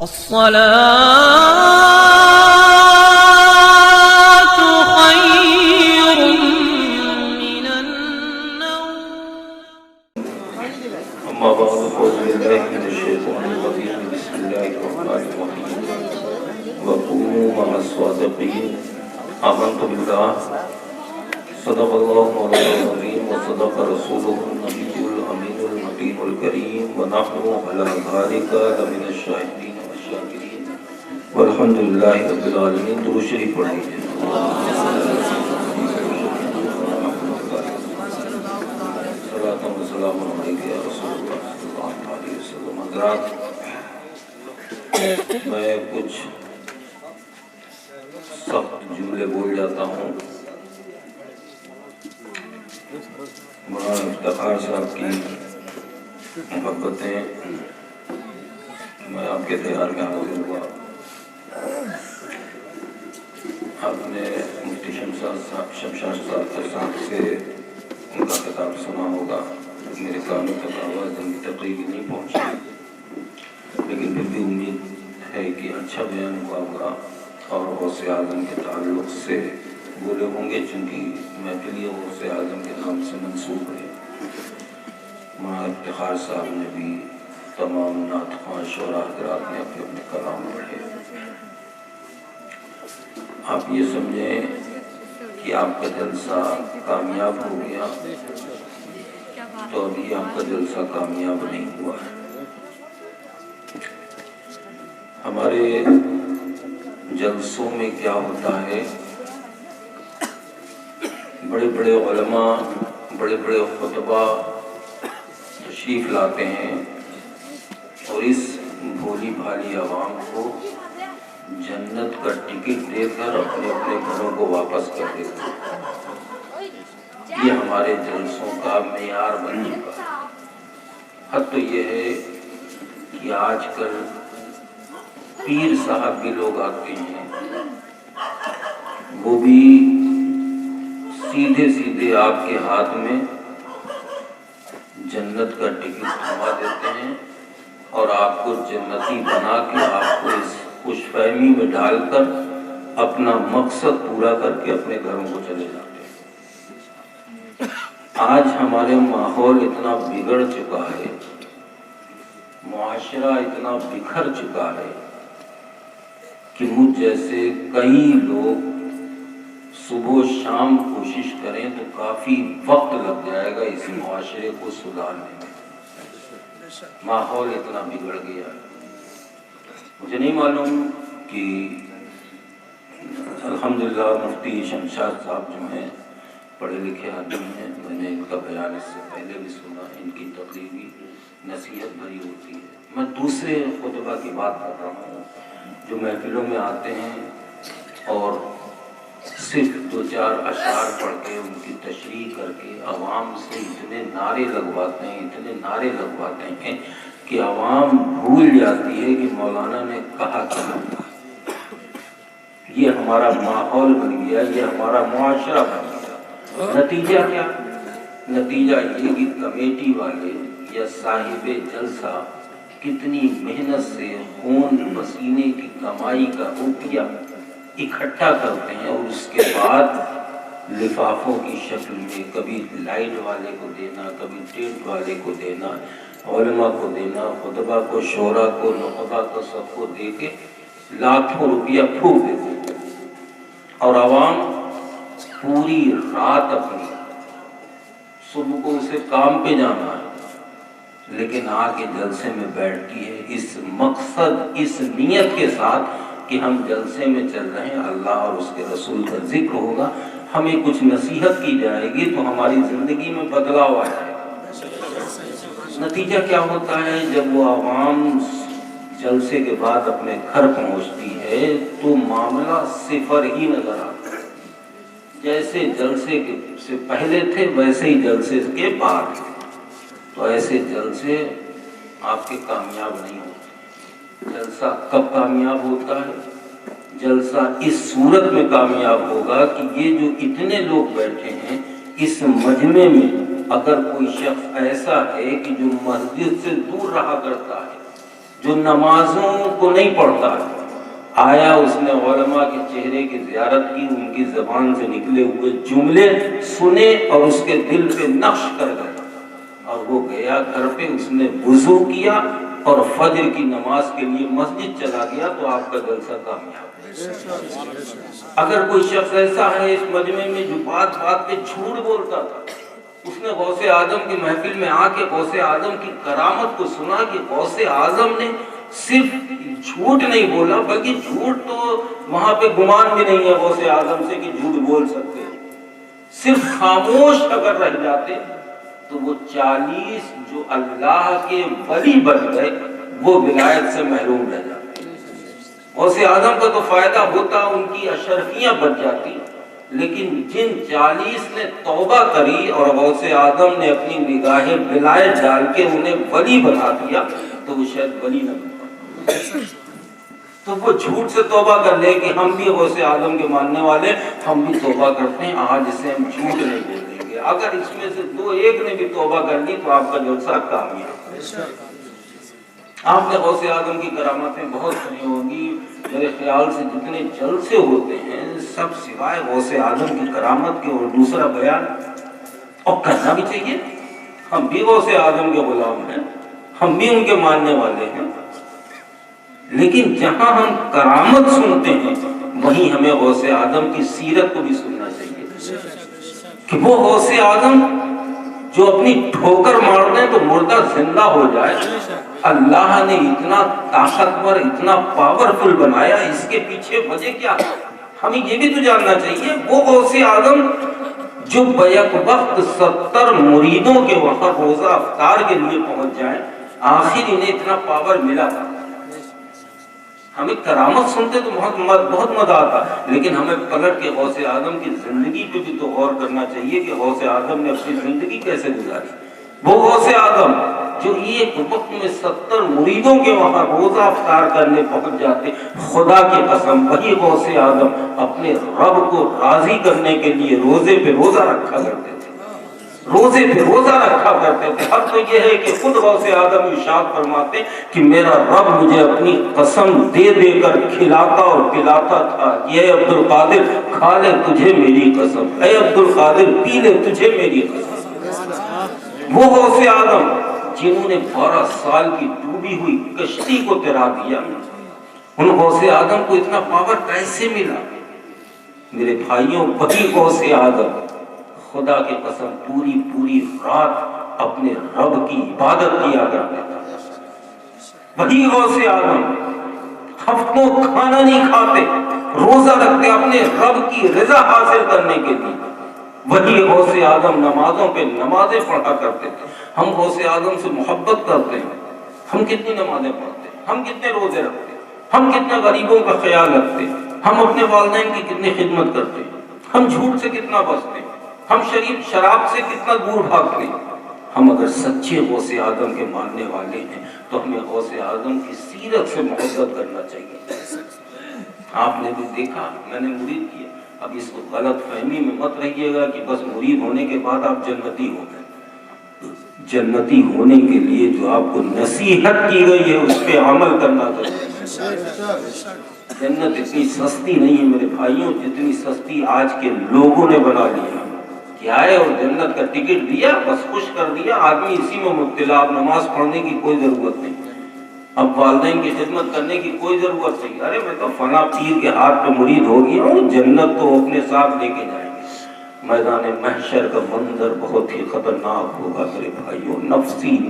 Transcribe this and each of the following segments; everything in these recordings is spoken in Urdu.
الصلاة خير من النوم. أما بعد فأعوذ بالله من الشيطان الرجيم بسم الله الرحمن الرحيم وكونوا مع الصادقين آمنت بالله صدق الله مولانا العظيم وصدق رسوله النبي الأمين المكين الكريم ونحن على ذلك لمن الشاهدين والشاكرين والحمد لله رب العالمين. درود شریف پڑھیے. صلاۃ و سلام علیک یا رسول اللہ صلی اللہ علیہ وسلم. حضرات، میں کچھ سخت جملے بول جاتا ہوں. مولانا افتخار صاحب کی محبتیں میں آپ کے تیار میں حاضر ہوا. آپ نے مفتی شمشاد صاحب سے ان کا خطاب سنا ہوگا. میرے کانوں تک آواز ان کی تقریبی نہیں پہنچی، لیکن پھر بھی امید ہے کہ اچھا بیان ہوا ہوگا اور غوث اعظم کے تعلق سے بولے ہوں گے، چونکہ محفل غوث اعظم کے نام سے منسوب ہے. مولانا افتخار صاحب نے بھی، تمام نعت خواں شعراء حضرات نے اپنے اپنے کلام پڑھے. آپ یہ سمجھیں کہ آپ کا جلسہ کامیاب ہو گیا تو ابھی آپ کا جلسہ کامیاب نہیں ہوا ہے. ہمارے جلسوں میں کیا ہوتا ہے، بڑے بڑے علماء، بڑے بڑے خطبہ تشریف لاتے ہیں اور اس بھولی بھالی عوام کو جنت کا ٹکٹ دے کر اپنے اپنے گھروں کو واپس کر دیتے ہیں. یہ ہمارے جلسوں کا معیار بن چکا ہے. حد تو یہ ہے کہ آج کل پیر صاحب بھی لوگ آتے ہیں، وہ بھی سیدھے سیدھے آپ کے ہاتھ میں جنت کا ٹکٹ تھما دیتے ہیں اور آپ کو جنتی بنا کے آپ کو اس خوش فہمی میں ڈال کر اپنا مقصد پورا کر کے اپنے گھروں کو چلے جاتے ہیں. آج ہمارے ماحول اتنا بگڑ چکا ہے، معاشرہ اتنا بکھر چکا ہے کہ مجھ جیسے کئی لوگ صبح و شام کوشش کریں تو کافی وقت لگ جائے گا اس معاشرے کو سدھارنے میں. ماحول اتنا بگڑ گیا ہے. مجھے نہیں معلوم کہ الحمدللہ مفتی شمشاد صاحب جو ہیں پڑھے لکھے آدمی ہیں. میں نے ان کا بیان اس سے پہلے بھی سنا. ان کی تقریبی نصیحت بھری ہوتی ہے. میں دوسرے خطبہ کی بات کر رہا ہوں جو محفلوں میں آتے ہیں اور صرف دو چار اشعار پڑھ کے ان کی تشریح کر کے عوام سے اتنے نعرے لگواتے ہیں کہ عوام بھول جاتی ہے کہ مولانا نے کہا کیا. یہ ہمارا ماحول بن گیا، یہ ہمارا معاشرہ بن گیا. نتیجہ کیا؟ نتیجہ یہ کہ کمیٹی والے یا صاحب جلسہ کتنی محنت سے خون پسینے کی کمائی کا روپیہ اکٹھا کرتے ہیں اور اس کے بعد لفافوں کی شکل میں کبھی لائٹ والے کو دینا، کبھی ٹینٹ والے کو دینا، علماء کو دینا، خطبہ کو، شعراء کو، نقبہ کو، سب کو دے کے لاکھوں روپیہ پھونک دیتے ہیں. اور عوام پوری رات اپنی، صبح کو اسے کام پہ جانا ہے لیکن آ کے جلسے میں بیٹھتی ہے اس مقصد، اس نیت کے ساتھ کہ ہم جلسے میں چل رہے ہیں، اللہ اور اس کے رسول کا ذکر ہوگا، ہمیں کچھ نصیحت کی جائے گی تو ہماری زندگی میں بدلاؤ آ جائے گا. نتیجہ کیا ہوتا ہے؟ جب وہ عوام جلسے کے بعد اپنے گھر پہنچتی ہے تو معاملہ صفر ہی نظر آتا ہے. جیسے جلسے سے پہلے تھے ویسے ہی جلسے کے بعد تھے. تو ایسے جلسے آپ کے کامیاب نہیں ہوتے. جلسہ کب کامیاب ہوتا ہے؟ جلسہ اس صورت میں کامیاب ہوگا کہ یہ جو اتنے لوگ بیٹھے ہیں اس مجمع میں اگر کوئی شخص ایسا ہے کہ جو مسجد سے دور رہا کرتا ہے، جو نمازوں کو نہیں پڑھتا آیا اس نے علماء کے چہرے کی زیارت کی، ان کی زبان سے نکلے ہوئے جملے سنے اور اس کے دل پہ نقش کر گئے، اور وہ گیا گھر پہ، اس نے وضو کیا اور فجر کی نماز کے لیے مسجد چلا گیا، تو آپ کا جلسہ کامیاب۔ اگر کوئی شخص ایسا ہے اس مجمع میں جو بات بات پہ جھوٹ بولتا تھا، اس نے غوث اعظم کی محفل میں آ کے غوث اعظم کی کرامت کو سنا کہ غوث اعظم نے صرف جھوٹ نہیں بولا، بلکہ جھوٹ تو وہاں پہ گمان بھی نہیں ہے غوث اعظم سے کہ جھوٹ بول سکتے، صرف خاموش اگر رہ جاتے تو وہ 40 جو اللہ کے ولی بن گئے وہ ولایت سے محروم رہ جاتے۔ غوث اعظم کا تو فائدہ ہوتا، ان کی اشرفیاں بچ جاتی، لیکن جن 40 نے توبہ کری اور غوث اعظم نے اپنی نگاہ ولایت ڈال کے انہیں ولی بنا دیا تو وہ شاید ولی نہ بن پاتے۔ تو وہ جھوٹ سے توبہ کر لے کہ ہم بھی غوث اعظم کے ماننے والے، ہم بھی توبہ کرتے ہیں، آج سے ہم جھوٹ نہیں بولیں گے۔ اگر اس میں سے 2-1 نے بھی توبہ کر لی تو آپ کا جلسہ کامیاب۔ آپ نے غوث اعظم کی کرامتیں بہت سنی ہوں گی، میرے خیال سے جتنے جلسے ہوتے ہیں سب سوائے غوث اعظم کی کرامت کے اور دوسرا بیان، اور کرنا بھی چاہیے، ہم بھی غوث اعظم کے غلام ہیں، ہم بھی ان کے ماننے والے ہیں، لیکن جہاں ہم کرامت سنتے ہیں وہیں ہمیں غوث اعظم کی سیرت کو بھی سننا چاہیے کہ وہ غوث اعظم جو اپنی ٹھوکر مار دیں تو مردہ زندہ ہو جائے، اللہ نے اتنا طاقتور، اتنا پاورفل بنایا، اس کے پیچھے وجہ کیا؟ ہمیں یہ بھی تو جاننا چاہیے۔ وہ غوث اعظم جو بیک وقت 70 مریدوں کے وہاں روزہ افطار کے لیے پہنچ جائیں، آخر انہیں اتنا پاور ملا تھا۔ ہمیں کرامت سنتے تو بہت مزہ آتا، لیکن ہمیں پلٹ کے غوث اعظم کی زندگی پہ بھی تو غور کرنا چاہیے کہ غوث اعظم نے اپنی زندگی کیسے گزاری۔ وہ غوث اعظم جو ایک وقت میں 70 مریدوں کے وہاں روزہ افطار کرنے پہنچ جاتے، خدا کی قسم وہی غوث اعظم اپنے رب کو راضی کرنے کے لیے روزے پہ روزہ رکھا کرتے تھے، روزے پہ روزہ رکھا کرتے تھے۔ حد تو یہ ہے کہ خود غوث اعظم ارشاد فرماتے کہ میرا رب مجھے اپنی قسم دے دے کر کھلاتا اور پلاتا تھا، یہ عبد القادر کھا لے تجھے میری قسم، اے عبد القادر پی لے تجھے میری قسم۔ وہ غوث اعظم جنہوں نے 12 سال کی ڈوبی ہوئی کشتی کو تیرا دیا، ان غوث اعظم کو اتنا پاور کیسے ملا؟ میرے بھائیوں، وہی غوث اعظم خدا کی قسم پوری رات اپنے رب کی عبادت کیا کرتے تھے۔ وہی غوث اعظم ہفتوں کھانا نہیں کھاتے، روزہ رکھتے اپنے رب کی رضا حاصل کرنے کے لیے۔ وہی غوث اعظم نمازوں پہ نمازیں پڑھا کرتے تھے۔ ہم غوث اعظم سے محبت کرتے ہیں، ہم کتنی نمازیں پڑھتے ہیں، ہم کتنے روزے رکھتے ہیں، ہم کتنے غریبوں کا خیال رکھتے ہیں، ہم اپنے والدین کی کتنی خدمت کرتے ہیں، ہم جھوٹ سے کتنا بچتے ہیں، ہم شراب سے کتنا دور بھاگتے ہیں۔ ہم اگر سچے غوث اعظم کے ماننے والے ہیں تو ہمیں غوث اعظم کی سیرت سے محبت کرنا چاہیے۔ آپ نے بھی دیکھا، میں نے مرید کیا، اب اس کو غلط فہمی میں مت رہیے گا کہ بس مرید ہونے کے بعد آپ جنتی ہو گئے۔ جنتی ہونے کے لیے جو آپ کو نصیحت کی گئی ہے اس پہ عمل کرنا چاہیے۔ جنت اتنی سستی نہیں ہے میرے بھائیوں جتنی سستی آج کے لوگوں نے بنا لیا کہ آئے اور جنت کا ٹکٹ دیا، بس خوش کر دیا، آدمی اسی میں مبتلا، اب نماز پڑھنے کی کوئی ضرورت نہیں، اب والدین کی خدمت کرنے کی کوئی ضرورت نہیں، ارے میں تو فلاں پیر کے ہاتھ پہ مرید ہو گیا ہوں، جنت تو اپنے ساتھ لے کے جائیں گے۔ میدان محشر کا منظر بہت ہی خطرناک ہوگا میرے بھائیوں،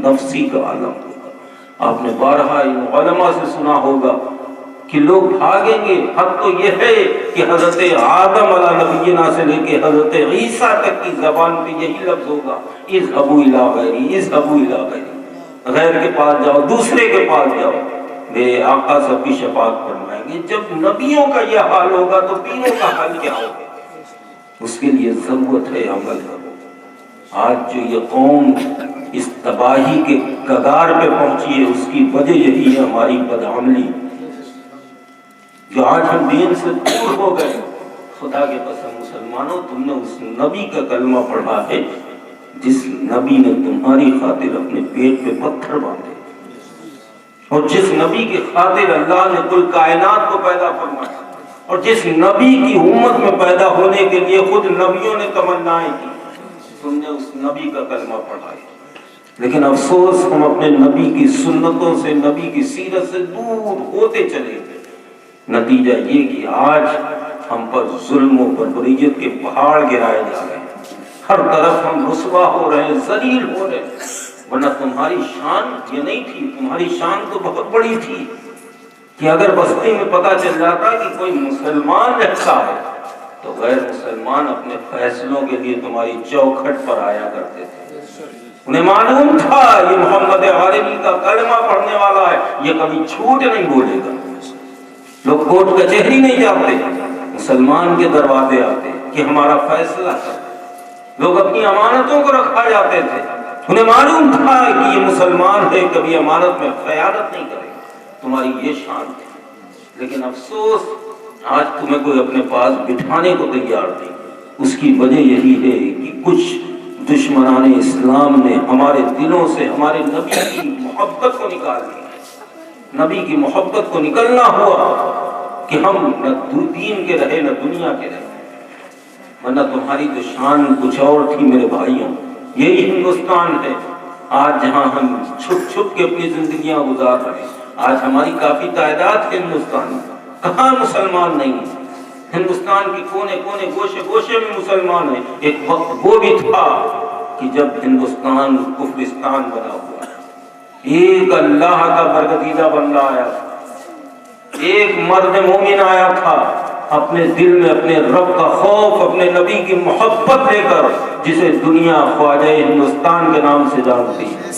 نفسی کا عالم ہوگا۔ آپ نے بارہا ان علماء سے سنا ہوگا کہ لوگ بھاگیں گے، حد تو یہ ہے کہ حضرت آدم علیہ نبینا سے لے کے حضرت عیسیٰ تک کی زبان پہ یہی لفظ ہوگا، اذهبوا الی غیری، اذهبوا الی غیری، غیر کے پاس جاؤ، دوسرے کے پاس جاؤ۔ میرے آقا سب کی شفاعت فرمائیں گے۔ جب نبیوں کا یہ حال ہوگا تو پیروں کا حال کیا ہوگا؟ اس کے لیے ضرورت ہے عمل کرو۔ آج جو یہ قوم اس تباہی کے کگار پہ پہنچی ہے اس کی وجہ یہی ہے ہماری بدعملی، جو آج ہم دین سے دور ہو گئے۔ خدا کے قسم مسلمانوں، تم نے اس نبی کا کلمہ پڑھا ہے جس نبی نے تمہاری خاطر اپنے پیٹ پہ پتھر باندھے، اور جس نبی کی خاطر اللہ نے کل کائنات کو پیدا فرمایا اور جس نبی کی امت میں پیدا ہونے کے لیے خود نبیوں نے تمنائیں کی، تم نے اس نبی کا کلمہ پڑھا ہے، لیکن افسوس ہم اپنے نبی کی سنتوں سے، نبی کی سیرت سے دور ہوتے چلے گئے۔ نتیجہ یہ کہ آج ہم پر ظلم و بربریت کے پہاڑ گرائے جا رہے ہیں، ہر طرف ہم رسوا ہو رہے ہیں، ذلیل ہو رہے ہیں، ورنہ تمہاری شان یہ نہیں تھی، تمہاری شان تو بہت بڑی تھی کہ اگر بستی میں پتہ چل جاتا کہ کوئی مسلمان رہتا ہے تو غیر مسلمان اپنے فیصلوں کے لیے تمہاری چوکھٹ پر آیا کرتے تھے۔ انہیں معلوم تھا یہ محمد عربی کا کلمہ پڑھنے والا ہے، یہ کبھی جھوٹ نہیں بولے گا۔ لوگ کوٹ کچہری نہیں جاتے، مسلمان کے دروازے آتے کہ ہمارا فیصلہ کر۔ لوگ اپنی امانتوں کو رکھا جاتے تھے، انہیں معلوم تھا کہ یہ مسلمان ہے، کبھی امانت میں خیانت نہیں کرے گا۔ تمہاری یہ شان تھی، لیکن افسوس آج تمہیں کوئی اپنے پاس بٹھانے کو تیار نہیں۔ اس کی وجہ یہی ہے کہ کچھ دشمنان اسلام نے ہمارے دلوں سے ہمارے نبی کی محبت کو نکال دیا۔ نبی کی محبت کو نکلنا ہوا کہ ہم نہ دین کے رہے نہ دنیا کے رہے، ورنہ تمہاری تو شان کچھ اور تھی میرے بھائیوں۔ یہی ہندوستان ہے آج جہاں ہم چھپ چھپ کے اپنی زندگیاں گزار رہے ہیں۔ آج ہماری کافی تعداد ہے ہندوستان میں، کہاں مسلمان نہیں ہیں؟ ہندوستان کے کونے کونے گوشے گوشے میں مسلمان ہیں۔ ایک وقت وہ بھی تھا کہ جب ہندوستان کفرستان بنا ہوا، ایک اللہ کا برگزیدہ بندہ آیا تھا، ایک مرد مومن آیا تھا اپنے دل میں اپنے رب کا خوف، اپنے نبی کی محبت لے کر، جسے دنیا خواجہ ہندوستان کے نام سے جانتی ہے۔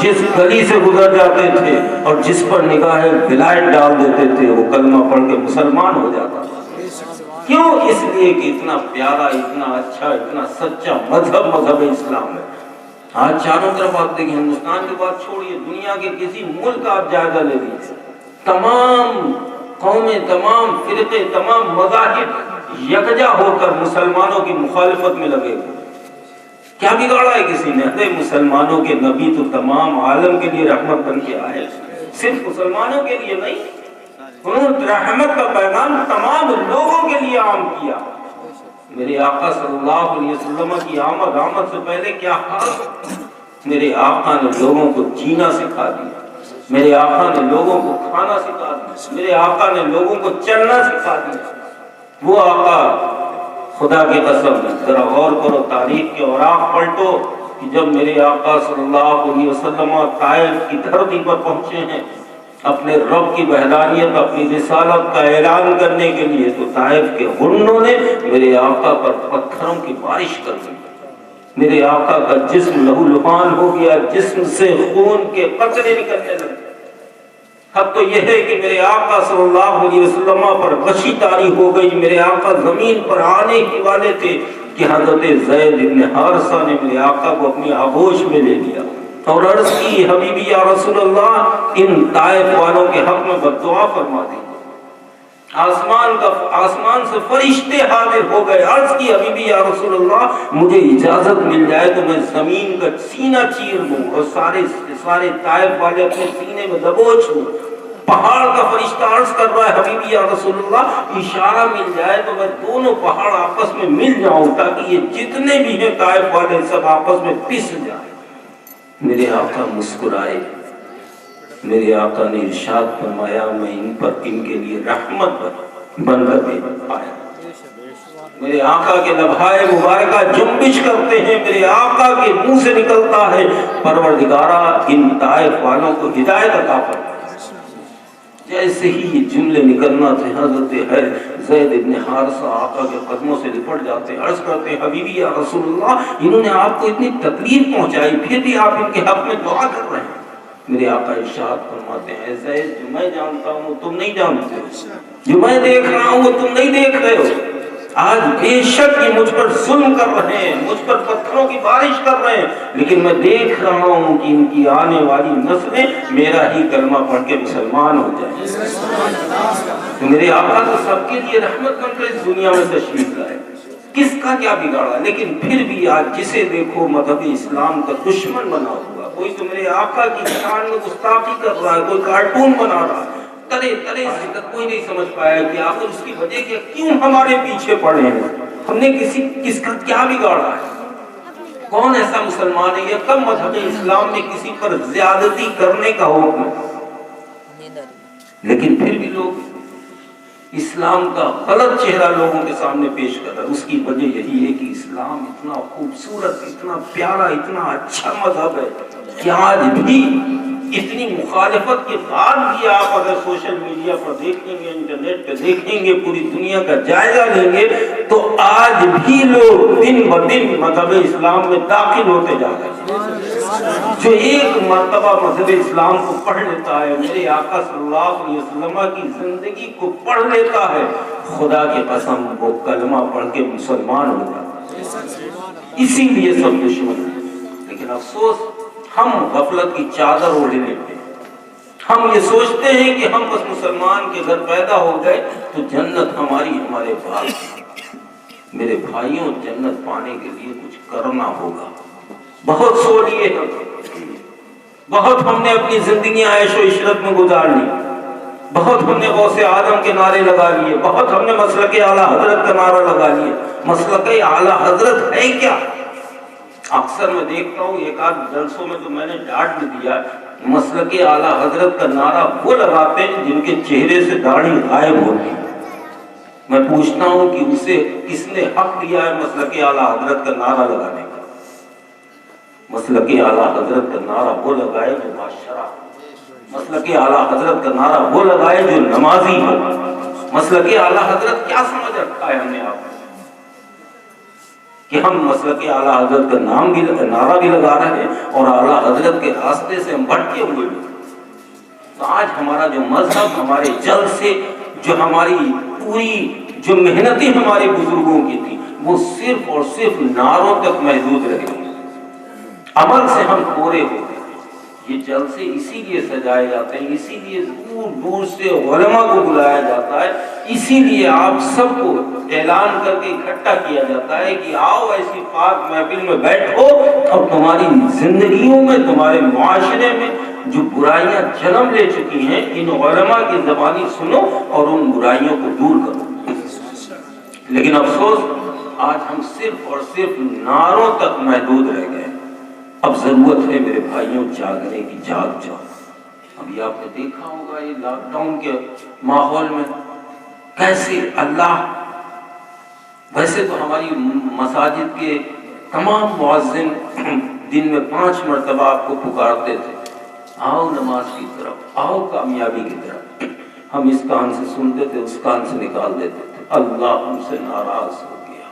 جس گلی سے گزر جاتے تھے اور جس پر نگاہ ولایت ڈال دیتے تھے وہ کلمہ پڑھ کے مسلمان ہو جاتا تھا۔ کیوں؟ اس لیے کہ اتنا پیارا، اتنا اچھا، اتنا سچا مذہب اسلام ہے۔ آج چاروں طرف آپ دیکھیں، ہندوستان کی بات چھوڑیے، دنیا کے کسی ملک کا آپ جائزہ لے لیجیے، تمام قومیں، تمام فرقے، تمام مذاہب یکجا ہو کر مسلمانوں کی مخالفت میں لگے ہوئے۔ کیا بگاڑا ہے کسی نے؟ ارے مسلمانوں کے نبی تو تمام عالم کے لیے رحمت بن کے آئے، صرف مسلمانوں کے لیے نہیں، انہوں نے رحمت کا پیغام تمام لوگوں کے لیے عام کیا۔ میرے آقا صلی اللہ علیہ وسلم کی آمد سے پہلے کیا حال؟ میرے آقا نے لوگوں کو جینا سکھا دیا، میرے آقا نے لوگوں کو کھانا سکھا دیا، میرے آقا نے لوگوں کو چلنا سکھا دیا۔ وہ آقا خدا کی قسم، ذرا غور کرو، تاریخ کے اوراق پلٹو کہ جب میرے آقا صلی اللہ علیہ وسلم طائف کی دھرتی پر پہنچے ہیں اپنے رب کی وحدانیت، اپنی رسالت کا اعلان کرنے کے لیے، تو طائف کے غنوں نے میرے آقا پر پتھروں کی بارش کر دی۔ میرے آقا کا جسم لہو لہان ہو گیا، جسم سے خون کے قطرے نکلنے لگے۔ اب تو یہ ہے کہ میرے آقا صلی اللہ علیہ وسلم پر غشی طاری ہو گئی، میرے آقا زمین پر آنے ہی والے تھے کہ حضرت زید بن حارثہ نے میرے آقا کو اپنی آغوش میں لے لیا اور عرض کی، حبیبی یا رسول اللہ، ان طائف والوں کے حق میں بد دعا فرما دی۔ آسمان سے فرشتے حاضر ہو گئے، عرض کی، حبیبی یا رسول اللہ، مجھے اجازت مل جائے تو میں زمین کا سینہ چیر لوں اور سارے طائف والے اپنے سینے میں دبوچ لوں۔ پہاڑ کا فرشتہ عرض کر رہا ہے، حبیبی یا رسول اللہ، اشارہ مل جائے تو میں دونوں پہاڑ آپس میں مل جاؤں تاکہ یہ جتنے بھی ہیں طائف والے سب آپس میں پس جائیں۔ میرے آقا مسکرائے، میرے آقا نے ارشاد فرمایا، میں ان پر ان کے لیے رحمت بن کر آیا۔ میرے آقا کے لبھائے مبارکہ جنبش کرتے ہیں، میرے آقا کے منہ سے نکلتا ہے، پروردگارا ان طائف والوں کو ہدایت عطا فرما۔ جیسے ہی یہ جملے نکلنا تھے، حضرت زید بن حارثہ آقا کے قدموں سے لپٹ جاتے، عرض کرتے ہیں، حبیبی یا رسول اللہ، انہوں نے آپ کو اتنی تکلیف پہنچائی، پھر بھی آپ ان کے حق میں دعا کر رہے ہیں۔ میرے آقا ارشاد فرماتے ہیں، زید، جو میں جانتا ہوں وہ تم نہیں جانتے ہو، جو میں دیکھ رہا ہوں وہ تم نہیں دیکھ رہے ہو۔ آج بے شک یہ مجھ پر ظلم کر رہے ہیں، مجھ پر پتھروں کی بارش کر رہے ہیں، لیکن میں دیکھ رہا ہوں کہ ان کی آنے والی نسلیں میرا ہی کلمہ پڑھ کے مسلمان ہو جائیں۔ تو میرے آقا تو سب کے لیے رحمت بن کر اس دنیا میں تشریف لائے، کس کا کیا بگاڑا؟ لیکن پھر بھی آج جسے دیکھو مذہب اسلام کا دشمن بنا ہوا، کوئی تو میرے آقا کی شان میں گستاخی کر رہا ہے، کوئی کارٹون بنا رہا ہے، طرح طرح سے تک کوئی نہیں سمجھ پایا کہ آخر اس کی وجہ کیا، کیوں ہمارے پیچھے پڑے ہیں، ہم نے کس کا کیا بگاڑا ہے؟ کون ایسا مسلمان ہے یا کب مذہب اسلام میں کسی پر زیادتی کرنے کا حکم ہے؟ لیکن پھر بھی لوگ اسلام کا غلط چہرہ لوگوں کے سامنے پیش کر رہا ہے۔ اس کی وجہ یہی ہے کہ اسلام اتنا خوبصورت، اتنا پیارا، اتنا اچھا مذہب ہے کہ آج بھی اتنی مخالفت کے بعد بھی آپ اگر سوشل میڈیا پر دیکھیں گے، انٹرنیٹ پہ دیکھیں گے، پوری دنیا کا جائزہ لیں گے تو آج بھی لوگ دن بدن مذہب اسلام میں داخل ہوتے جا رہے ہیں۔ جو ایک مرتبہ مذہب اسلام کو پڑھ لیتا ہے، میرے آقا صلی اللہ علیہ وسلم کی زندگی کو پڑھ لیتا ہے، خدا کی قسم وہ کلمہ پڑھ کے مسلمان ہو جاتا ہے۔ اسی لیے سب دشمن ہیں۔ لیکن افسوس ہم غفلت کی چادر اوڑھے لیتے ہیں۔ ہم یہ سوچتے ہیں کہ ہم بس مسلمان کے گھر پیدا ہو گئے تو جنت ہماری، ہمارے پاس۔ میرے بھائیوں، جنت پانے کے لیے کچھ کرنا ہوگا۔ بہت سو لیے ہم، بہت ہم نے اپنی زندگیاں عیش و عشرت میں گزار لی، بہت ہم نے غوث اعظم کے نعرے لگا لیے، بہت ہم نے مسلک اعلیٰ حضرت کا نعرہ لگا لیے۔ مسلک اعلیٰ حضرت ہے کیا؟ اکثر میں دیکھتا ہوں ایک آدھ جلسوں میں تو میں نے ڈانٹ بھی دیا، مسلک اعلیٰ حضرت کا نعرہ وہ لگاتے ہیں جن کے چہرے سے داڑھی غائب ہوتی ہے۔ میں پوچھتا ہوں کہ اسے کس نے حق دیا ہے مسلک اعلیٰ حضرت کا نعرہ لگانے کا؟ مسلک اعلیٰ حضرت کا نعرہ وہ لگائے جو بادشاہ، مسلک اعلیٰ حضرت کا نعرہ وہ لگائے جو نمازی ہو۔ مسلک اعلیٰ حضرت کیا سمجھ رکھا ہے ہم نے آپ کہ ہم مسلک اعلیٰ حضرت کا نام بھی نعرہ بھی لگا رہے ہیں اور اعلیٰ حضرت کے راستے سے ہم بھٹکے ہوئے بھی۔ تو آج ہمارا جو مذہب، ہمارے جل سے جو ہماری پوری جو محنتیں ہمارے بزرگوں کی تھی وہ صرف اور صرف نعروں تک محدود رہے، عمل سے ہم پورے ہو گئے۔ یہ جلسے اسی لیے سجائے جاتے ہیں، اسی لیے دور دور سے علماء کو بلایا جاتا ہے، اسی لیے آپ سب کو اعلان کر کے اکٹھا کیا جاتا ہے کہ آؤ ایسی پاک محفل میں بیٹھو اور تمہاری زندگیوں میں، تمہارے معاشرے میں جو برائیاں جنم لے چکی ہیں ان علماء کی زبانی سنو اور ان برائیوں کو دور کرو۔ لیکن افسوس آج ہم صرف اور صرف نعروں تک محدود رہ گئے۔ اب ضرورت ہے میرے بھائیوں جاگنے کی، جاگ جاؤ۔ ابھی آپ نے دیکھا ہوگا یہ لاک ڈاؤن کے ماحول میں کیسے اللہ، ویسے تو ہماری مساجد کے تمام مؤذن دن میں 5 مرتبہ آپ کو پکارتے تھے، آؤ نماز کی طرف، آؤ کامیابی کی طرف۔ ہم اس کان سے سنتے تھے، اس کان سے نکال دیتے تھے۔ اللہ ہم سے ناراض ہو گیا،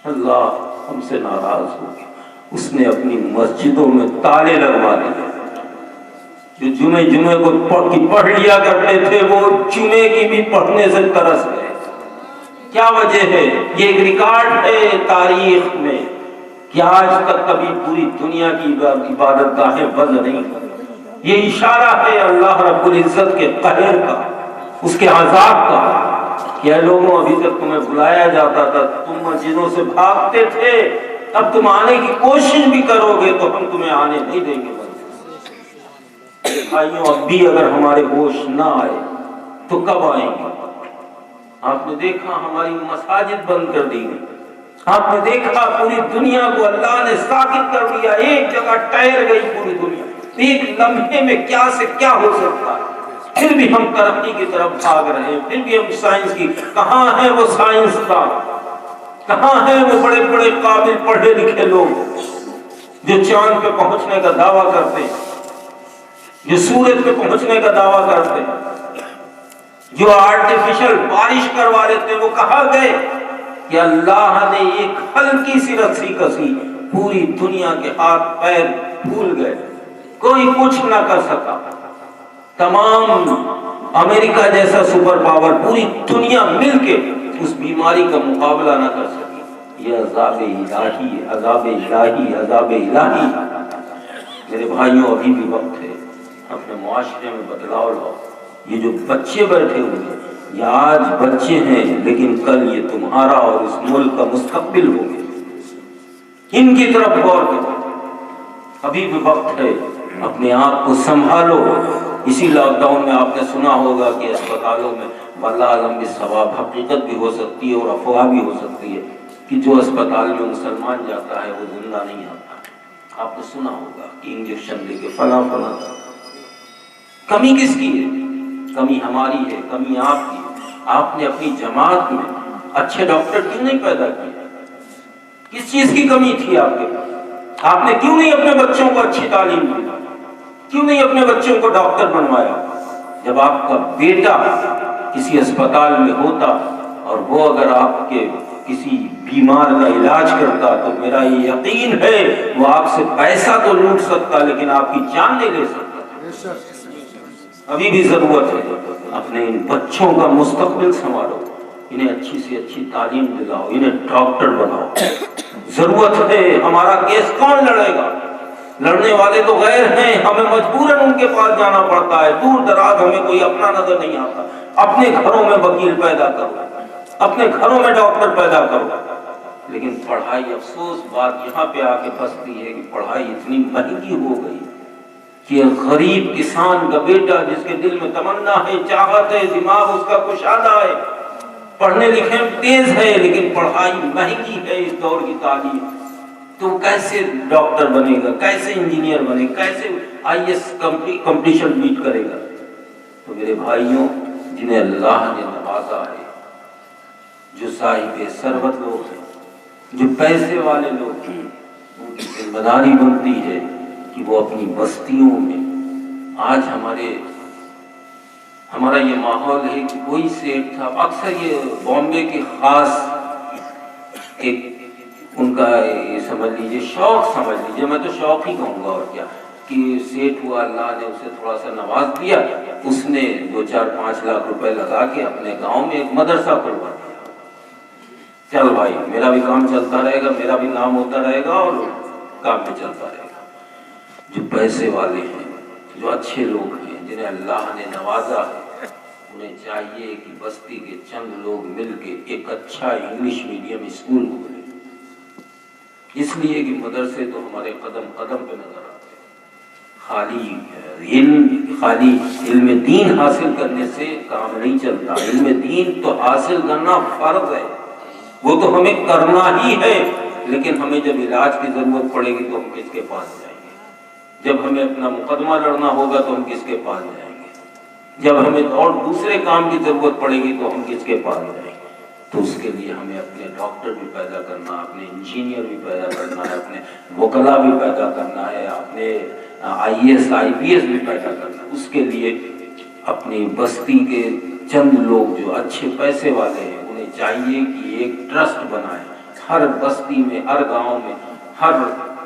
اللہ ہم سے ناراض ہو گیا۔ اس نے اپنی مسجدوں میں تالے لگوا دیے۔ جو جمعے کو پڑھ لیا کرتے تھے وہ جمعے کی بھی پڑھنے سے ترس گئے۔ کیا وجہ ہے؟ یہ ایک ریکارڈ ہے تاریخ میں کہ آج تک کبھی پوری دنیا کی عبادت گاہیں بند نہیں ہوئی۔ یہ اشارہ ہے اللہ رب العزت کے قہر کا، اس کے عذاب کا کہ اے لوگوں ابھی تک تمہیں بلایا جاتا تھا، تم مسجدوں سے بھاگتے تھے، اب تم آنے کی کوشش بھی کرو گے تو ہم تمہیں آنے نہیں دیں گے۔ بھائیوں اب بھی اگر ہمارے ہوش نہ آئے تو کب آئیں گے؟ آپ نے دیکھا ہماری مساجد بند کر دی گئی، آپ نے دیکھا پوری دنیا کو اللہ نے ساکت کر دیا، ایک جگہ ٹھہر گئی پوری دنیا۔ ایک لمحے میں کیا سے کیا ہو سکتا ہے، پھر بھی ہم ترقی کی طرف بھاگ رہے ہیں، پھر بھی ہم سائنس کی، کہاں ہے وہ سائنسدان، کہاں ہیں وہ بڑے بڑے قابل پڑھے لکھے لوگ جو چاند پہ پہنچنے کا دعویٰ کرتے ہیں، جو سورج پہ پہنچنے کا دعویٰ کرتے ہیں، جو آرٹیفیشل بارش کروا لیتے ہیں، وہ کہاں گئے کہ اللہ نے ایک ہلکی سی رسی کسی، پوری دنیا کے ہاتھ پیر پھول گئے، کوئی کچھ نہ کر سکا۔ تمام امریکہ جیسا سپر پاور پوری دنیا مل کے اس بیماری کا مقابلہ نہ کر سکی۔ یہ عذاب الہی، عذاب الہی، عذاب الہی۔ میرے بھائیوں ابھی بھی وقت ہے، اپنے معاشرے میں بدلاؤ لاؤ۔ یہ جو بچے بیٹھے ہوئے ہیں یہ آج بچے ہیں لیکن کل یہ تمہارا اور اس ملک کا مستقبل ہوں گے، ان کی طرف غور کرو۔ ابھی بھی وقت ہے، اپنے آپ کو سنبھالو۔ اسی لاک ڈاؤن میں آپ نے سنا ہوگا کہ اسپتالوں میں واللہ عالم بالثواب حقیقت بھی ہو سکتی ہے اور افواہ بھی ہو سکتی ہے کہ جو اسپتال میں مسلمان جاتا ہے وہ زندہ نہیں آتا۔ آپ نے سنا ہوگا کہ انجیکشن لے کے فلاں فلاں۔ کمی کس کی ہے؟ کمی ہماری ہے، کمی آپ کی ہے۔ آپ نے اپنی جماعت میں اچھے ڈاکٹر کیوں نہیں پیدا کیے؟ کس چیز کی کمی تھی آپ کے پاس؟ آپ نے کیوں نہیں اپنے بچوں کو اچھی تعلیم دی؟ کیوں نہیں اپنے بچوں کو ڈاکٹر بنوایا؟ جب آپ کا بیٹا کسی اسپتال میں ہوتا اور وہ اگر آپ کے کسی بیمار کا علاج کرتا تو میرا یہ یقین ہے وہ آپ سے پیسہ تو لوٹ سکتا لیکن آپ کی جان نہیں لے سکتا۔ ابھی بھی ضرورت ہے اپنے ان بچوں کا مستقبل سنبھالو، انہیں اچھی سے اچھی تعلیم دلاؤ، انہیں ڈاکٹر بناؤ۔ ضرورت ہے۔ ہمارا کیس کون لڑے گا؟ لڑنے والے تو غیر ہیں، ہمیں مجبوراً ان کے پاس جانا پڑتا ہے۔ دور دراز ہمیں کوئی اپنا نظر نہیں آتا۔ اپنے گھروں میں وکیل پیدا کرو، اپنے گھروں میں ڈاکٹر پیدا کرو، لیکن پڑھائی، افسوس بات یہاں پہ آ کے پھنستی ہے کہ پڑھائی اتنی مہنگی ہو گئی کہ غریب کسان کا بیٹا جس کے دل میں تمنا ہے، چاہت ہے، دماغ اس کا کشادہ ہے، پڑھنے لکھنے میں تیز ہے، لیکن پڑھائی مہنگی ہے اس دور کی تعلیم، تو کیسے ڈاکٹر بنے گا، کیسے انجینئر بنے گا، کیسے IAS کمپٹیشن بیٹ کرے گا؟ تو میرے بھائیوں، جنہیں اللہ نے نوازا ہے، جو صاحب ثروت لوگ ہیں، جو پیسے والے لوگ ہیں، ان کی ذمہ داری بنتی ہے کہ وہ اپنی بستیوں میں، آج ہمارا یہ ماحول ہے کہ کوئی سیٹ تھا، اکثر یہ بامبے کے خاص ایک ان کا یہ سمجھ لیجیے شوق سمجھ لیجیے، میں تو شوق ہی کہوں گا اور کیا، کہ سیٹ ہوا، اللہ نے اسے تھوڑا سا نواز دیا، اس نے 2-4-5 لاکھ روپے لگا کے اپنے گاؤں میں ایک مدرسہ کھلوا دیا۔ چل بھائی میرا بھی کام چلتا رہے گا، میرا بھی نام ہوتا رہے گا اور کام بھی چلتا رہے گا۔ جو پیسے والے ہیں، جو اچھے لوگ ہیں، جنہیں اللہ نے نوازا ہے، انہیں چاہیے کہ بستی کے چند لوگ مل کے ایک اچھا انگلش میڈیم اسکول کھولیں، اس لیے کہ مدرسے تو ہمارے قدم قدم پہ نظر آتے ہیں۔ خالی علم دین حاصل کرنے سے کام نہیں چلتا، علم دین تو حاصل کرنا فرض ہے، وہ تو ہمیں کرنا ہی ہے، لیکن ہمیں جب علاج کی ضرورت پڑے گی تو ہم کس کے پاس جائیں گے؟ جب ہمیں اپنا مقدمہ لڑنا ہوگا تو ہم کس کے پاس جائیں گے؟ جب ہمیں اور دوسرے کام کی ضرورت پڑے گی تو ہم کس کے پاس جائیں گے؟ تو اس کے لیے ہمیں اپنے ڈاکٹر بھی پیدا کرنا، اپنے انجینئر بھی پیدا کرنا ہے، اپنے وکلا بھی پیدا کرنا ہے، اپنے IAS IPS بھی پیدا کرنا ہے۔ اس کے لیے اپنی بستی کے چند لوگ جو اچھے پیسے والے ہیں انہیں چاہیے کہ ایک ٹرسٹ بنائیں، ہر بستی میں، ہر گاؤں میں، ہر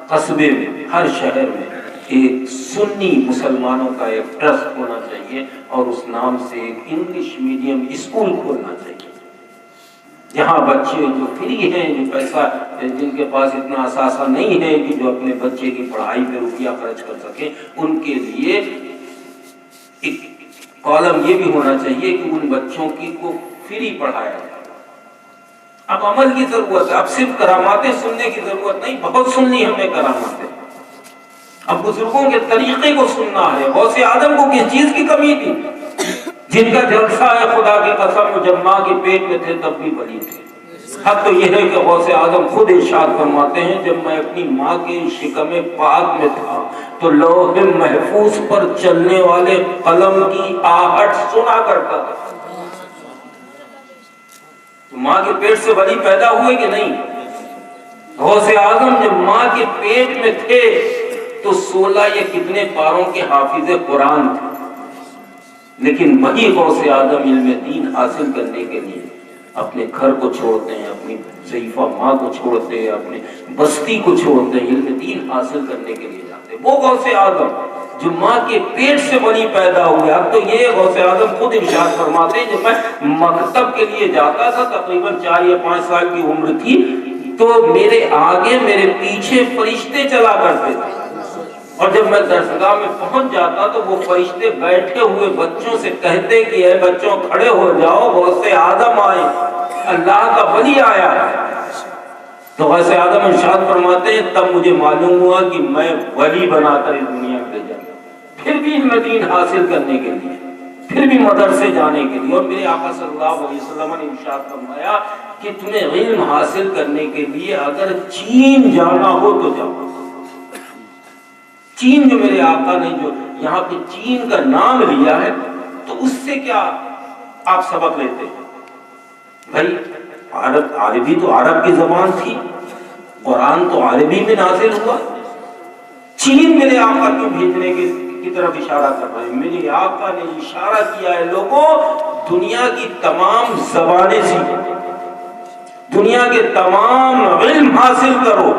قصبے میں، ہر شہر میں ایک سنی مسلمانوں کا ایک ٹرسٹ ہونا چاہیے اور اس نام سے ایک انگلش میڈیم اسکول کھولنا چاہیے، جہاں بچے جو فری ہیں، جو پیسہ، جن کے پاس اتنا اثاثہ نہیں ہے کہ جو اپنے بچے کی پڑھائی پہ روپیہ خرچ کر سکیں، ان کے لیے ایک کالم یہ بھی ہونا چاہیے کہ ان بچوں کو فری پڑھایا جائے۔ اب عمل کی ضرورت ہے، اب صرف کراماتیں سننے کی ضرورت نہیں، بہت سننی ہمیں کراماتیں، اب بزرگوں کے طریقے کو سننا ہے۔ غوث اعظم کو کس چیز کی کمی تھی؟ جن کا جلسہ ہے خدا کی قسم جب ماں کے پیٹ میں تھے تب بھی ولی تھے۔ حق تو یہ ہے کہ غوث اعظم خود ارشاد فرماتے ہیں جب میں اپنی ماں کے شکم پاک میں تھا تو لوح محفوظ پر چلنے والے قلم کی آہٹ سنا کرتا تھا۔ تو ماں کے پیٹ سے ولی پیدا ہوئے کہ نہیں؟ غوث اعظم جب ماں کے پیٹ میں تھے تو 16 یا کتنے پاروں کے حافظ قرآن تھے، لیکن وہی غوث اعظم علم دین حاصل کرنے کے لیے اپنے گھر کو چھوڑتے ہیں، اپنی ضعیفہ ماں کو چھوڑتے ہیں، اپنی بستی کو چھوڑتے ہیں، علم دین حاصل کرنے کے لیے جاتے ہیں۔ وہ غوث اعظم جو ماں کے پیٹ سے ولی پیدا ہوئے۔ اب تو یہ غوث اعظم خود ارشاد فرماتے ہیں جب میں مکتب کے لیے جاتا تھا، تقریباً 4 یا 5 سال کی عمر تھی، تو میرے آگے میرے پیچھے فرشتے چلا کرتے تھے، اور جب میں درسگاہ میں پہنچ جاتا تو وہ فرشتے بیٹھے ہوئے بچوں سے کہتے کہ اے بچوں کھڑے ہو جاؤ، غوث اعظم آئے، اللہ کا ولی آیا ہے۔ تو غوث اعظم ارشاد فرماتے ہیں تب مجھے معلوم ہوا کہ میں ولی بنا کر اس دنیا میں بھیجا گیا، پھر بھی علم دین حاصل کرنے کے لیے، پھر بھی مدرسے جانے کے لیے۔ اور میرے آقا صلی اللہ علیہ وسلم نے ارشاد فرمایا کہ تمہیں علم حاصل کرنے کے لیے اگر چین جانا ہو تو جاؤ۔ چین جو میرے آقا نے جو یہاں پہ چین کا نام لیا ہے، تو اس سے کیا آپ سبق لیتے ہیں؟ بھائی عربی تو عرب کی زبان تھی، قرآن تو عربی میں نازل ہوا، چین میرے آقا کیوں بھیجنے کی طرف اشارہ کر رہے ہیں؟ میرے آقا نے اشارہ کیا ہے لوگوں دنیا کی تمام زبانیں سیکھو، دنیا کے تمام علم حاصل کرو،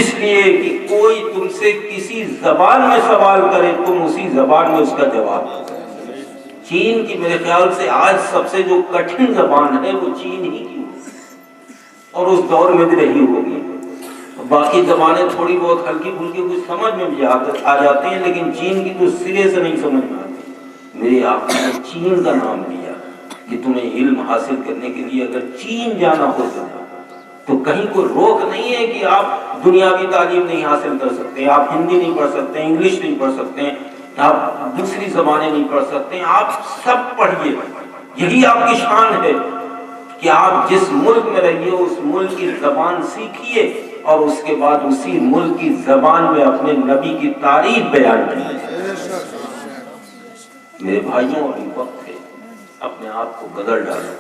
اس لیے کہ کوئی تم سے کسی زبان میں سوال کرے تم اسی زبان میں اس کا جواب دو۔ چین کی میرے خیال سے آج سب سے جو کٹھن زبان ہے وہ چین ہی کی اور اس دور میں بھی رہی ہوگی۔ باقی زبانیں تھوڑی بہت ہلکی پھلکی کچھ سمجھ میں بھی آ جاتے ہیں، لیکن چین کی تو سرے سے نہیں سمجھ میں آتی۔ میرے آقا نے چین کا نام لیا کہ تمہیں علم حاصل کرنے کے لیے اگر چین جانا ہو تو کہیں کوئی روک نہیں ہے کہ آپ دنیاوی تعلیم نہیں حاصل کر سکتے، آپ ہندی نہیں پڑھ سکتے، انگلش نہیں پڑھ سکتے، آپ دوسری زبانیں نہیں پڑھ سکتے، آپ سب پڑھیے۔ یہی آپ کی شان ہے کہ آپ جس ملک میں رہیے اس ملک کی زبان سیکھیے اور اس کے بعد اسی ملک کی زبان میں اپنے نبی کی تعریف بیان کیجیے۔ میرے بھائیوں ابھی وقت ہے، اپنے آپ کو بدل ڈالو،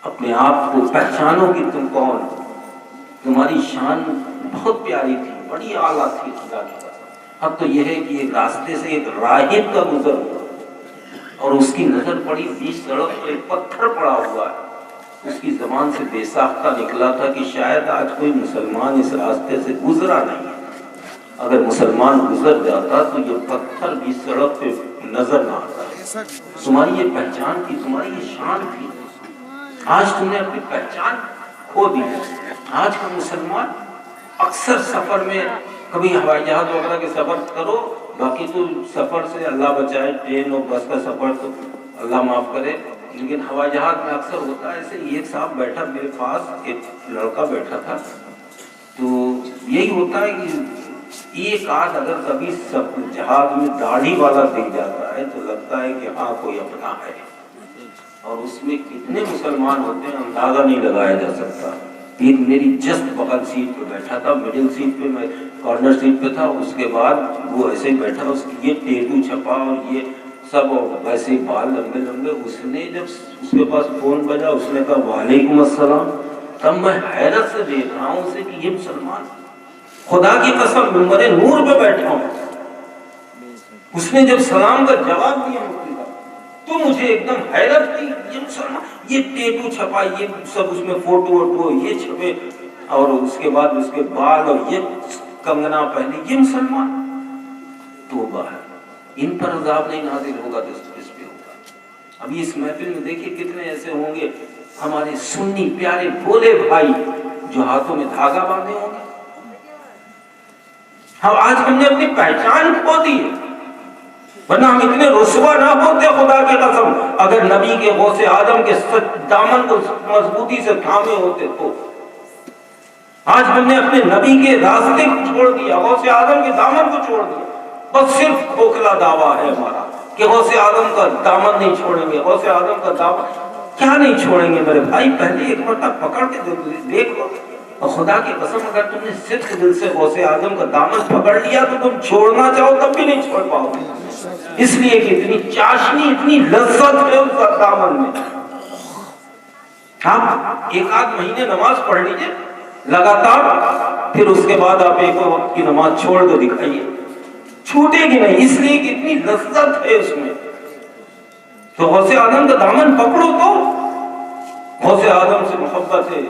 اپنے آپ کو پہچانو کہ تم کون ہو۔ تمہاری شان بہت پیاری تھی، بڑی اعلیٰ تھی خدا کی قسم۔ اب تو یہ ہے کہ ایک راستے سے ایک راہب کا گزر ہوا اور اس کی نظر پڑی بیچ سڑک پہ پتھر پڑا ہوا ہے، اس کی زبان سے بے ساختہ نکلا تھا کہ شاید آج کوئی مسلمان اس راستے سے گزرا نہیں ہے، اگر مسلمان گزر جاتا تو یہ پتھر بھی سڑک پہ نظر نہ آتا۔ تمہاری یہ پہچان تھی، تمہاری یہ شان تھی، آج تم نے اپنی پہچان کھو دی۔ آج کا مسلمان اکثر سفر میں کبھی ہوائی جہاز وغیرہ کے سفر کرو، باقی تو سفر سے اللہ بچائے، ٹرین اور بس کا سفر تو اللہ معاف کرے، لیکن ہوائی جہاز میں اکثر ہوتا ہے ایسے ایک صاحب بیٹھا میرے پاس، ایک لڑکا بیٹھا تھا، تو یہی ہوتا ہے کہ ایک آدھ اگر کبھی سب جہاز میں داڑھی والا دکھ جاتا ہے تو لگتا ہے کہ ہاں کوئی اپنا ہے، اور اس میں کتنے مسلمان ہوتے ہیں اندازہ نہیں لگایا جا سکتا۔ ایک میری جسٹ بغل سیٹ پہ بیٹھا تھا، مڈل سیٹ پہ، میں کارنر سیٹ پہ تھا، اس کے بعد وہ ایسے ہی بیٹھا، اس کی یہ ٹیٹو چھپا اور یہ سب ویسے بال لمبے لمبے۔ اس نے جب اس کے پاس فون بجا اس نے کہا وعلیکم السلام، تب میں حیرت سے دیکھ رہا ہوں اسے کہ یہ مسلمان، خدا کی قسم منبر نور پہ بیٹھا ہوں۔ اس نے جب سلام کا جواب دیا تو مجھے ایک دم حیرت کی، یہ مسلمان، یہ ٹیٹو چھپا، یہ سب اس میں فوٹو ووٹو یہ چھپے، اور اس کے بعد اس کے بال اور یہ کنگنا پہنے، یہ مسلمان۔ توبہ ہے، ان پر عذاب نہیں نازل ہوگا تو اس پہ ہوگا۔ ابھی اس محفل میں دیکھیے کتنے ایسے ہوں گے ہمارے سنی پیارے بھولے بھائی جو ہاتھوں میں دھاگا باندھے ہوں گے۔ آج ہم نے اپنی پہچان کھو دی ہے، ورنہ ہم اتنے رسوا نہ ہوتے خدا کی قسم اگر نبی کے غوث اعظم کے دامن کو مضبوطی سے تھامے ہوتے تو۔ آج ہم نے اپنے نبی کے راستے کو چھوڑ دیا، غوث اعظم کے دامن کو چھوڑ دیا، بس صرف کھوکھلا دعویٰ ہے ہمارا کہ غوث اعظم کا دامن نہیں چھوڑیں گے، غوث اعظم کا دامن کیا نہیں چھوڑیں گے؟ میرے بھائی پہلے ایک مرتبہ پکڑ کے دیکھ لو، اور خدا کی قسم اگر تم نے صدق دل سے غوث اعظم کا دامن پکڑ لیا تو تم چھوڑنا چاہو تب بھی نہیں چھوڑ پاؤ گے، اس لیے کہ اتنی چاشنی اتنی لذت ہے اس دامن میں۔ آپ ایک آدھ مہینے نماز پڑھ لیجئے لگاتار، پھر اس کے بعد آپ ایک وقت کی نماز چھوڑ کے دکھائیے، چھوٹے گی نہیں، اس لیے کہ اتنی لذت ہے اس میں۔ تو غوث اعظم کا دامن پکڑو تو غوث اعظم سے محبت ہے،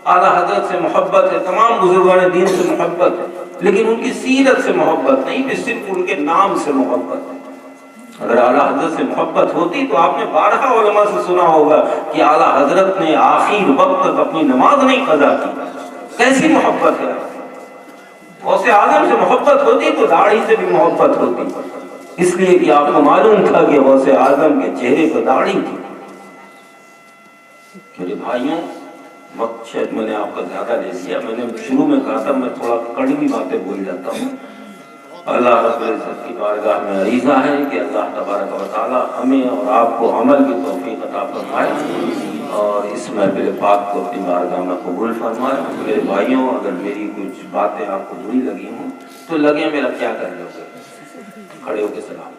اعلیٰ حضرت سے محبت ہے، تمام بزرگان دین سے محبت ہے، لیکن ان کی سیرت سے محبت نہیں، پھر صرف ان کے نام سے محبت ہے۔ اگر اعلیٰ حضرت سے محبت ہوتی تو آپ نے 12 علماء سے سنا ہوگا کہ اعلیٰ حضرت نے آخر وقت تک اپنی نماز نہیں قضا کی۔ کیسی محبت ہے! غوث اعظم سے محبت ہوتی تو داڑھی سے بھی محبت ہوتی، اس لیے کہ آپ کو معلوم تھا کہ غوث اعظم کے چہرے پر داڑھی تھی۔ میرے بھائیوں وقت شاید میں نے آپ کا زیادہ لے لیا. میں نے شروع میں کہا تھا میں تھوڑا کڑوی باتیں بول جاتا ہوں. اللہ رب العزت کی بارگاہ میں عریضہ ہے کہ اللہ تبارک و تعالی ہمیں اور آپ کو عمل کی توفیق عطا فرمائے اور اس محفل پاک کو اپنی بارگاہ میں قبول فرمائے. میرے بھائیوں، اگر میری کچھ باتیں آپ کو بری لگی ہوں تو لگے میرا کیا کر لو گے، کھڑے ہو کے سلام.